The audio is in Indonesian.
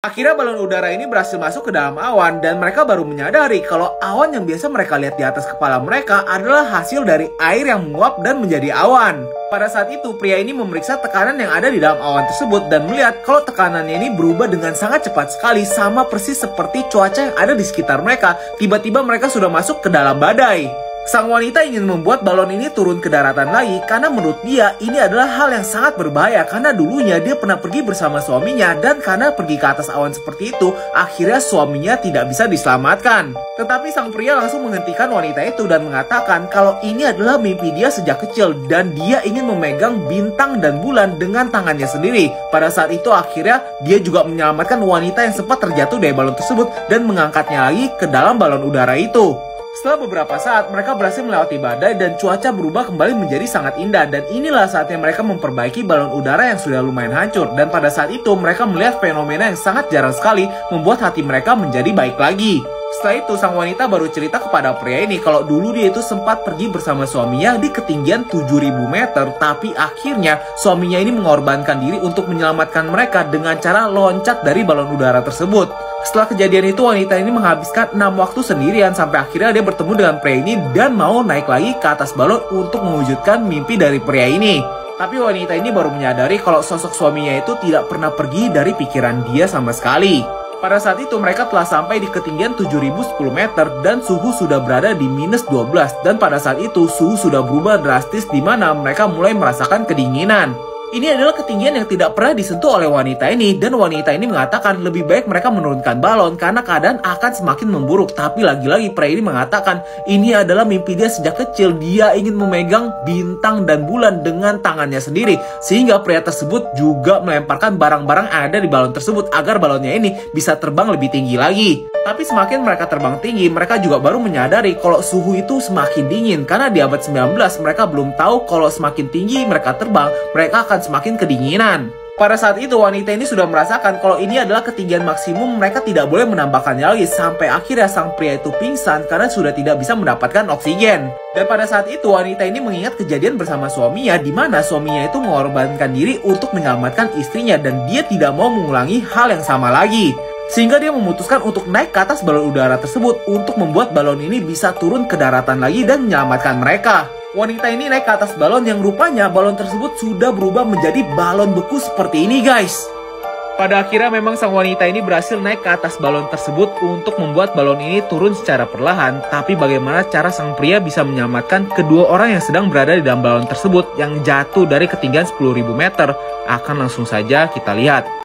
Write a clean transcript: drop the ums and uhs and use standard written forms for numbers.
Akhirnya balon udara ini berhasil masuk ke dalam awan dan mereka baru menyadari kalau awan yang biasa mereka lihat di atas kepala mereka adalah hasil dari air yang menguap dan menjadi awan. Pada saat itu, pria ini memeriksa tekanan yang ada di dalam awan tersebut dan melihat kalau tekanannya ini berubah dengan sangat cepat sekali, sama persis seperti cuaca yang ada di sekitar mereka. Tiba-tiba mereka sudah masuk ke dalam badai. Sang wanita ingin membuat balon ini turun ke daratan lagi karena menurut dia ini adalah hal yang sangat berbahaya karena dulunya dia pernah pergi bersama suaminya dan karena pergi ke atas awan seperti itu akhirnya suaminya tidak bisa diselamatkan. Tetapi sang pria langsung menghentikan wanita itu dan mengatakan kalau ini adalah mimpi dia sejak kecil dan dia ingin memegang bintang dan bulan dengan tangannya sendiri. Pada saat itu akhirnya dia juga menyelamatkan wanita yang sempat terjatuh dari balon tersebut dan mengangkatnya lagi ke dalam balon udara itu. Setelah beberapa saat, mereka berhasil melewati badai dan cuaca berubah kembali menjadi sangat indah. Dan inilah saatnya mereka memperbaiki balon udara yang sudah lumayan hancur. Dan pada saat itu, mereka melihat fenomena yang sangat jarang sekali membuat hati mereka menjadi baik lagi. Setelah itu, sang wanita baru cerita kepada pria ini kalau dulu dia itu sempat pergi bersama suaminya di ketinggian 7.000 meter. Tapi akhirnya, suaminya ini mengorbankan diri untuk menyelamatkan mereka dengan cara loncat dari balon udara tersebut. Setelah kejadian itu, wanita ini menghabiskan 6 waktu sendirian sampai akhirnya dia bertemu dengan pria ini dan mau naik lagi ke atas balon untuk mewujudkan mimpi dari pria ini. Tapi wanita ini baru menyadari kalau sosok suaminya itu tidak pernah pergi dari pikiran dia sama sekali. Pada saat itu mereka telah sampai di ketinggian 7.010 meter dan suhu sudah berada di -12. Dan pada saat itu suhu sudah berubah drastis di mana mereka mulai merasakan kedinginan. Ini adalah ketinggian yang tidak pernah disentuh oleh wanita ini dan wanita ini mengatakan lebih baik mereka menurunkan balon karena keadaan akan semakin memburuk. Tapi lagi-lagi pria ini mengatakan ini adalah mimpi dia sejak kecil. Dia ingin memegang bintang dan bulan dengan tangannya sendiri. Sehingga pria tersebut juga melemparkan barang-barang yang ada di balon tersebut agar balonnya ini bisa terbang lebih tinggi lagi. Tapi semakin mereka terbang tinggi, mereka juga baru menyadari kalau suhu itu semakin dingin. Karena di abad 19 mereka belum tahu kalau semakin tinggi mereka terbang, mereka akan semakin kedinginan. Pada saat itu wanita ini sudah merasakan kalau ini adalah ketinggian maksimum, mereka tidak boleh menambahkannya lagi. Sampai akhirnya sang pria itu pingsan karena sudah tidak bisa mendapatkan oksigen. Dan pada saat itu wanita ini mengingat kejadian bersama suaminya di mana suaminya itu mengorbankan diri untuk menyelamatkan istrinya dan dia tidak mau mengulangi hal yang sama lagi. Sehingga dia memutuskan untuk naik ke atas balon udara tersebut untuk membuat balon ini bisa turun ke daratan lagi dan menyelamatkan mereka. Wanita ini naik ke atas balon yang rupanya balon tersebut sudah berubah menjadi balon beku seperti ini guys. Pada akhirnya memang sang wanita ini berhasil naik ke atas balon tersebut untuk membuat balon ini turun secara perlahan. Tapi bagaimana cara sang pria bisa menyelamatkan kedua orang yang sedang berada di dalam balon tersebut yang jatuh dari ketinggian 10.000 meter? Akan langsung saja kita lihat.